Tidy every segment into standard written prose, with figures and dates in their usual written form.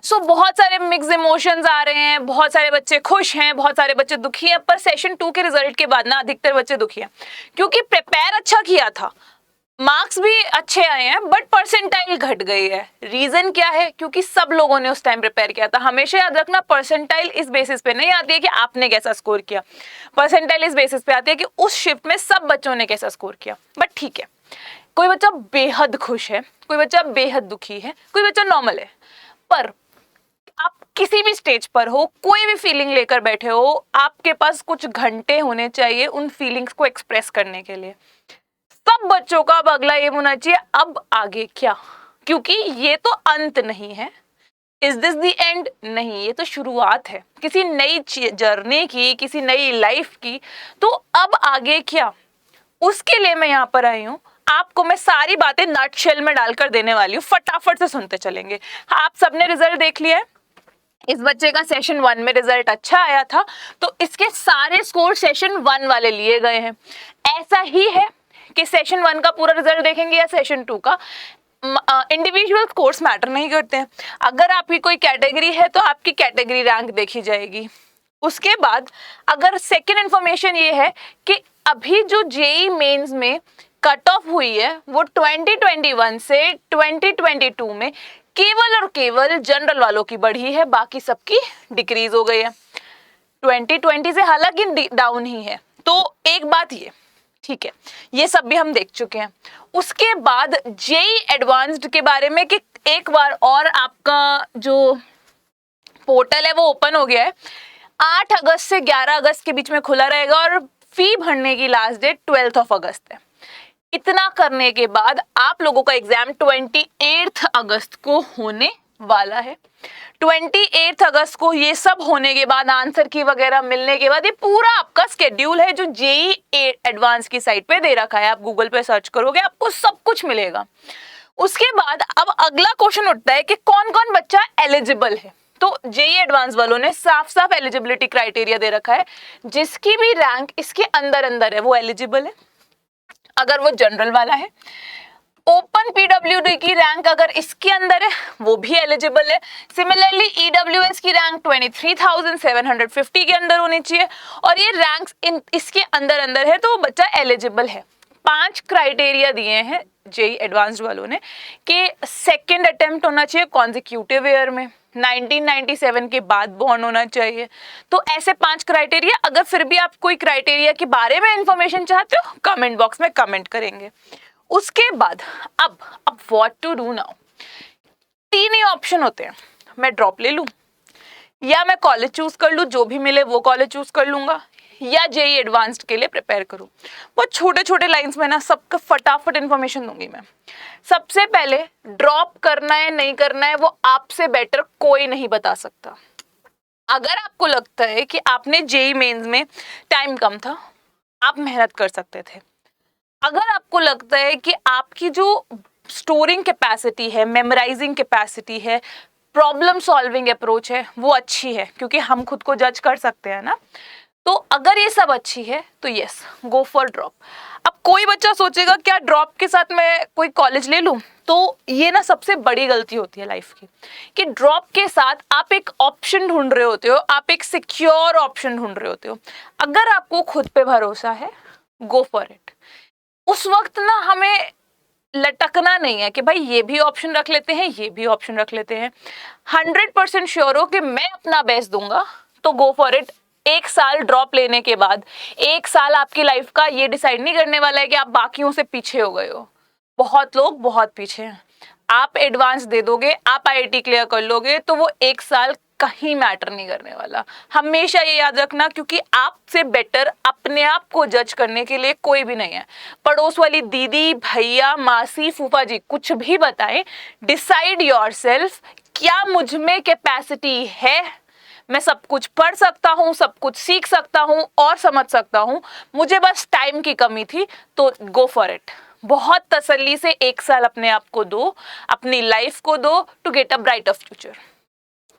सो बहुत सारे mix emotions आ रहे हैं, बहुत सारे बच्चे खुश हैं, बहुत सारे बच्चे दुखी हैं। पर सेशन 2 के रिजल्ट के बाद ना अधिकतर बच्चे दुखी हैं, क्योंकि प्रिपेयर अच्छा किया था, मार्क्स भी अच्छे आए हैं, बट परसेंटाइल घट गई है। रीजन क्या है? क्योंकि सब लोगों ने उस टाइम प्रिपेयर किया था। हमेशा याद रखना, परसेंटाइल इस बेसिस पे नहीं आती है कि आपने कैसा स्कोर किया, परसेंटाइल इस बेसिस पे आती है कि उस शिफ्ट में सब बच्चों ने कैसा स्कोर किया। बट ठीक है, कोई बच्चा बेहद खुश है, कोई बच्चा बेहद दुखी है, कोई बच्चा नॉर्मल है। पर आप किसी भी स्टेज पर हो, कोई भी फीलिंग लेकर बैठे हो, आपके पास कुछ घंटे होने चाहिए उन फीलिंग्स को एक्सप्रेस करने के लिए। सब बच्चों का अब अगला एम होना चाहिए, अब आगे क्या, क्योंकि ये तो अंत नहीं है। Is this the end? नहीं, ये तो शुरुआत है किसी नई जर्नी की, किसी नई लाइफ की। तो अब आगे क्या, उसके लिए मैं यहाँ पर आई हूँ। आपको मैं सारी बातें नटशेल में डालकर देने वाली हूँ, फटाफट से सुनते चलेंगे। आप सबने रिजल्ट देख लिया है। इस बच्चे का सेशन 1 में रिजल्ट अच्छा आया था, तो इसके सारे स्कोर सेशन 1 वाले लिए गए हैं। ऐसा ही है कि सेशन 1 का पूरा रिजल्ट देखेंगे या सेशन 2 का, इंडिविजुअल कोर्स मैटर नहीं करते हैं। अगर आपकी कोई कैटेगरी है तो आपकी कैटेगरी रैंक देखी जाएगी। उसके बाद अगर सेकेंड इंफॉर्मेशन ये है कि अभी जो जेई मेंस में कट ऑफ हुई है वो 2021 से 2022 में केवल और केवल जनरल वालों की बढ़ी है, बाकी सबकी डिक्रीज हो गई है। 2020 से हालांकि डाउन ही है। तो एक बात ये ठीक है, ये सब भी हम देख चुके हैं। उसके बाद जेई एडवांस्ड के बारे में कि एक बार और आपका जो पोर्टल है वो ओपन हो गया है। 8 अगस्त से 11 अगस्त के बीच में खुला रहेगा और फी भरने की लास्ट डेट 12 अगस्त है। इतना करने के बाद आप लोगों का एग्जाम 28 अगस्त को होने वाला है। 28 अगस्त को ये सब होने के बाद, आंसर की वगैरह मिलने के बाद, ये पूरा आपका स्केड्यूल है जो जेई एडवांस की साइट पे दे रखा है। आप गूगल पे सर्च करोगे आपको सब कुछ मिलेगा। उसके बाद अब अगला क्वेश्चन उठता है कि कौन कौन बच्चा एलिजिबल है। तो जेई एडवांस वालों ने साफ साफ एलिजिबिलिटी क्राइटेरिया दे रखा है, जिसकी भी रैंक इसके अंदर अंदर है वो एलिजिबल है, अगर वो जनरल वाला है। ओपन पीडब्ल्यूडी की रैंक अगर इसके अंदर है वो भी एलिजिबल है। सिमिलरली ईडब्ल्यूएस की रैंक 23,750 के अंदर होनी चाहिए, और ये रैंक्स इसके अंदर अंदर है तो वो बच्चा एलिजिबल है। 5 क्राइटेरिया दिए हैं जेई एडवांस्ड वालों ने कि सेकेंड अटेम्प्ट होना चाहिए कॉन्जिक्यूटिव ईयर में, 1997 के बाद बॉर्न होना चाहिए। तो ऐसे 5 क्राइटेरिया। अगर फिर भी आप कोई क्राइटेरिया के बारे में इंफॉर्मेशन चाहते हो कमेंट बॉक्स में कमेंट करेंगे। उसके बाद अब व्हाट टू डू नाउ। 3 ही ऑप्शन होते हैं, मैं ड्रॉप ले लूं, या मैं कॉलेज चूज कर लूं, जो भी मिले वो कॉलेज चूज कर लूंगा, या जेई एडवांस्ड के लिए प्रिपेयर करूं। बहुत छोटे छोटे लाइंस में ना सबका फटाफट इंफॉर्मेशन दूंगी मैं। सबसे पहले ड्रॉप करना है नहीं करना है वो आपसे बेटर कोई नहीं बता सकता। अगर आपको लगता है कि आपने जेई मेंस में टाइम कम था, आप मेहनत कर सकते थे। अगर आपको लगता है कि आपकी जो स्टोरिंग कैपेसिटी है, मेमोराइजिंग कैपेसिटी है, प्रॉब्लम सॉल्विंग अप्रोच है वो अच्छी है, क्योंकि हम खुद को जज कर सकते हैं ना, तो अगर ये सब अच्छी है तो यस, गो फॉर ड्रॉप। अब कोई बच्चा सोचेगा क्या ड्रॉप के साथ मैं कोई कॉलेज ले लूं, तो ये ना सबसे बड़ी गलती होती है लाइफ की, कि ड्रॉप के साथ आप एक ऑप्शन ढूंढ रहे होते हो, आप एक सिक्योर ऑप्शन ढूंढ रहे होते हो। अगर आपको खुद पे भरोसा है, गो फॉर इट। उस वक्त ना हमें लटकना नहीं है कि भाई ये भी ऑप्शन रख लेते हैं, ये भी ऑप्शन रख लेते हैं। 100% श्योर हो कि मैं अपना बेस्ट दूंगा, तो गो फॉर इट। 1 साल ड्रॉप लेने के बाद 1 साल आपकी लाइफ का ये डिसाइड नहीं करने वाला है कि आप बाकियों से पीछे हो गए हो। बहुत लोग बहुत पीछे हैं। आप एडवांस दे दोगे, आप आईआईटी क्लियर कर लोगे, तो वो 1 साल कहीं मैटर नहीं करने वाला। हमेशा ये याद रखना, क्योंकि आपसे बेटर अपने आप को जज करने के लिए कोई भी नहीं है। पड़ोस वाली दीदी, भैया, मासी, फूफा जी कुछ भी बताएं, डिसाइड योरसेल्फ, क्या मुझ में कैपेसिटी है, मैं सब कुछ पढ़ सकता हूँ, सब कुछ सीख सकता हूँ और समझ सकता हूँ, मुझे बस टाइम की कमी थी, तो गो फॉर इट। बहुत तसल्ली से 1 साल अपने आप को दो, अपनी लाइफ को दो, to get a brighter future.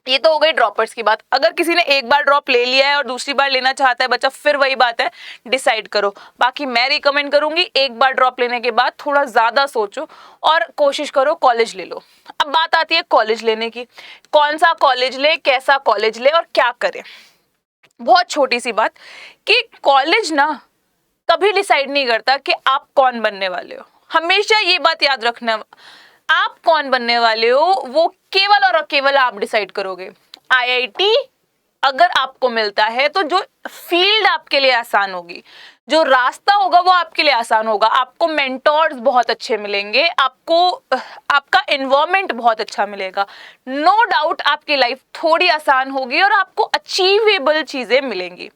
ये तो हो गई ड्रॉपर्स की बात। अगर किसी ने एक बार ड्रॉप ले लिया है और दूसरी बार लेना चाहता है बच्चा, फिर वही बात है, डिसाइड करो। बाकी मैं रिकमेंड करूंगी एक बार ड्रॉप लेने के बाद थोड़ा ज्यादा सोचो और कोशिश करो कॉलेज ले लो। अब अब बात आती है कॉलेज लेने की, कौन सा कॉलेज ले, कैसा कॉलेज ले और क्या करें। बहुत छोटी सी बात कि कॉलेज ना कभी डिसाइड नहीं करता कि आप कौन बनने वाले हो। हमेशा ये बात याद रखना, आप कौन बनने वाले हो वो केवल और केवल आप डिसाइड करोगे। आईआईटी अगर आपको मिलता है तो जो फील्ड आपके लिए आसान होगी, जो रास्ता होगा वो आपके लिए आसान होगा, आपको मेंटोर्स बहुत अच्छे मिलेंगे, आपको आपका एनवायरनमेंट बहुत अच्छा मिलेगा, नो डाउट आपकी लाइफ थोड़ी आसान होगी और आपको अचीवेबल चीजें मिलेंगी।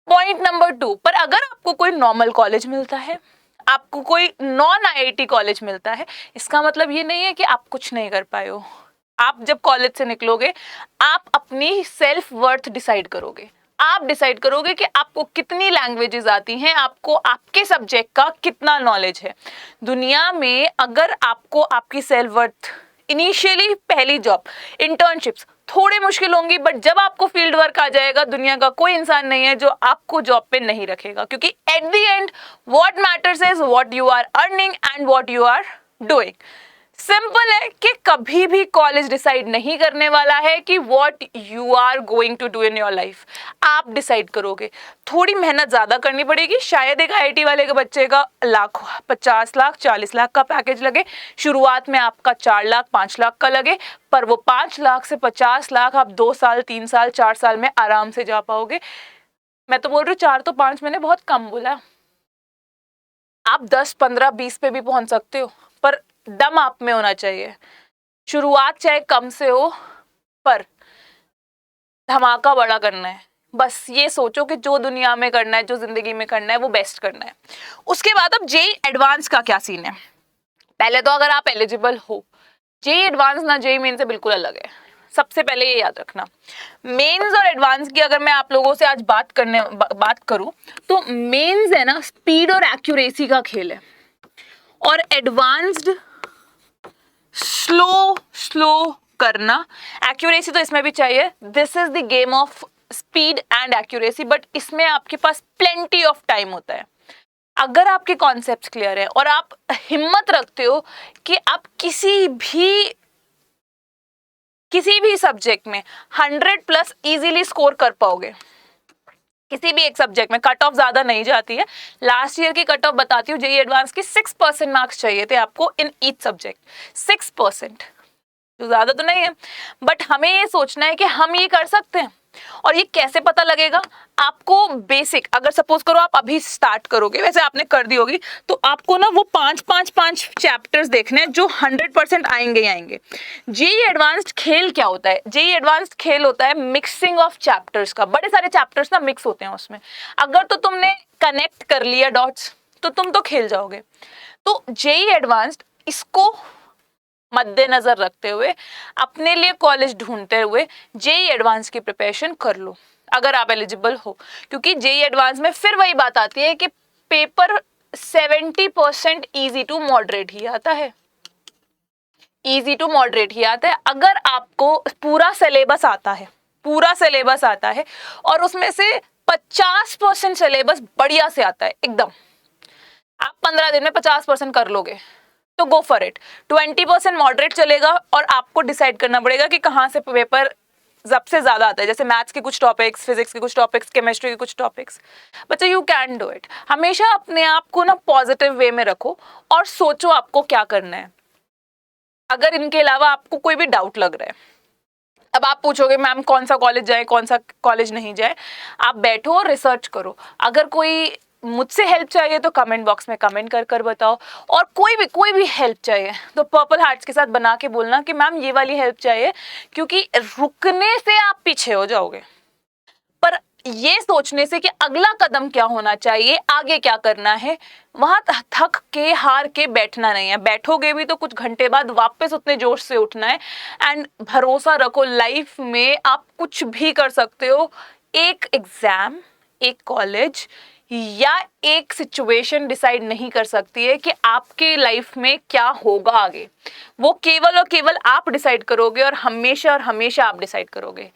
पॉइंट नंबर 2 पर अगर आपको कोई नॉर्मल कॉलेज मिलता है, आपको कोई नॉन आईआईटी कॉलेज मिलता है, इसका मतलब ये नहीं है कि आप कुछ नहीं कर पाए हो। आप जब कॉलेज से निकलोगे आप अपनी सेल्फ वर्थ डिसाइड करोगे, आप डिसाइड करोगे कि आपको कितनी लैंग्वेजेस आती हैं, आपको आपके सब्जेक्ट का कितना नॉलेज है। दुनिया में अगर आपको आपकी सेल्फ वर्थ इनिशियली, पहली जॉब, इंटर्नशिप्स थोड़ी मुश्किल होंगी, बट जब आपको फील्ड वर्क आ जाएगा दुनिया का कोई इंसान नहीं है जो आपको जॉब पे नहीं रखेगा, क्योंकि at the end what matters is what you are earning and what you are doing. Simple है कि कभी भी कॉलेज डिसाइड नहीं करने वाला है कि what you are going to do in your life, आप डिसाइड करोगे। थोड़ी मेहनत ज्यादा करनी पड़ेगी, शायद एक आईआईटी वाले के बच्चे का 50 लाख 40 लाख का पैकेज लगे, शुरुआत में आपका 4 लाख 5 लाख का लगे, पर वो 5 लाख से 50 लाख आप 2 साल 3 साल 4 साल में आराम से जा पाओगे। मैं तो बोल रही हूँ 4 तो 5 मैंने बहुत कम बोला, आप 10 15 20 पे भी पहुंच सकते हो, पर दम आप में होना चाहिए। शुरुआत चाहे कम से हो पर धमाका बड़ा करना है। बस ये सोचो कि जो दुनिया में करना है, जो जिंदगी में करना है वो बेस्ट करना है। उसके बाद अब जेईई एडवांस का क्या सीन है। पहले तो अगर आप एलिजिबल हो, जेईई एडवांस ना जेईई मेन से बिल्कुल अलग है, सबसे पहले ये याद रखना। मेंस और एडवांस की अगर मैं आप लोगों से आज बात करूं तो मेंस है ना स्पीड और एक्यूरेसी का खेल है, और एडवांस्ड स्लो करना, एक्यूरेसी तो इसमें भी चाहिए। This is the game of speed and accuracy, but इसमें आपके पास प्लेंटी ऑफ टाइम होता है। अगर आपके कॉन्सेप्ट्स क्लियर है और आप हिम्मत रखते हो कि आप किसी भी सब्जेक्ट में 100+ इजीली स्कोर कर पाओगे। किसी भी एक सब्जेक्ट में कट ऑफ ज्यादा नहीं जाती है, लास्ट ईयर की कट ऑफ बताती हूँ, जेईई एडवांस की 6% मार्क्स चाहिए थे आपको इन ईच सब्जेक्ट, 6%, जो ज्यादा तो नहीं है, बट हमें ये सोचना है कि हम ये कर सकते हैं। और ये कैसे पता लगेगा, आपको बेसिक, अगर सपोज करो आप अभी स्टार्ट करोगे, वैसे आपने कर दी होगी, तो आपको ना वो 5 चैप्टर्स देखने हैं जो 100% आएंगे ही आएंगे। जेईई एडवांस्ड खेल क्या होता है, जेईई एडवांस्ड खेल होता है मिक्सिंग ऑफ चैप्टर्स का। बड़े सारे चैप्टर्स ना मिक्स होते हैं उसमें, अगर तो तुमने कनेक्ट कर लिया डॉट्स तो तुम तो खेल जाओगे। तो जेईई एडवांस्ड इसको मद्देनजर रखते हुए, अपने लिए कॉलेज ढूंढते हुए जेईई एडवांस की प्रिपरेशन कर लो अगर आप एलिजिबल हो, क्योंकि जेईई एडवांस में फिर वही बात आती है कि पेपर 70% इजी टू मॉडरेट ही आता है, इजी टू मॉडरेट ही आता है। अगर आपको पूरा सिलेबस आता है और उसमें से 50% सिलेबस बढ़िया से आता है एकदम, आप 15 दिन में 50% कर लोगे तो गो फॉर इट। 20% मॉडरेट चलेगा और आपको डिसाइड करना पड़ेगा कि कहाँ से पेपर सबसे ज्यादा आता है, जैसे मैथ्स के कुछ टॉपिक्स, फिजिक्स के कुछ टॉपिक्स, केमिस्ट्री के कुछ टॉपिक्स। बच्चे यू कैन डू इट। हमेशा अपने आप को ना पॉजिटिव वे में रखो और सोचो आपको क्या करना है। अगर इनके अलावा आपको कोई भी डाउट लग रहा है, अब आप पूछोगे मैम कौन सा कॉलेज जाए कौन सा कॉलेज नहीं जाए, आप बैठो और रिसर्च करो। अगर कोई मुझसे हेल्प चाहिए तो कमेंट बॉक्स में कमेंट कर बताओ, और कोई भी हेल्प चाहिए तो पर्पल हार्ट्स के साथ बना के बोलना कि मैम ये वाली हेल्प चाहिए, क्योंकि रुकने से आप पीछे हो जाओगे, पर ये सोचने से कि अगला कदम क्या होना चाहिए, आगे क्या करना है, वहां थक के हार के बैठना नहीं है। बैठोगे भी तो कुछ घंटे बाद वापस उतने जोश से उठना है। एंड भरोसा रखो, लाइफ में आप कुछ भी कर सकते हो। एक एग्जाम, एक कॉलेज या एक सिचुएशन डिसाइड नहीं कर सकती है कि आपके लाइफ में क्या होगा आगे। वो केवल और केवल आप डिसाइड करोगे, और हमेशा आप डिसाइड करोगे।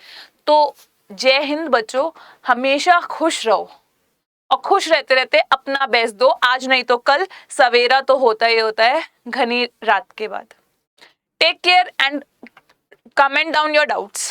तो जय हिंद बच्चों, हमेशा खुश रहो और खुश रहते रहते अपना बेस्ट दो। आज नहीं तो कल सवेरा तो होता ही होता है घनी रात के बाद। Take take care and comment down your doubts.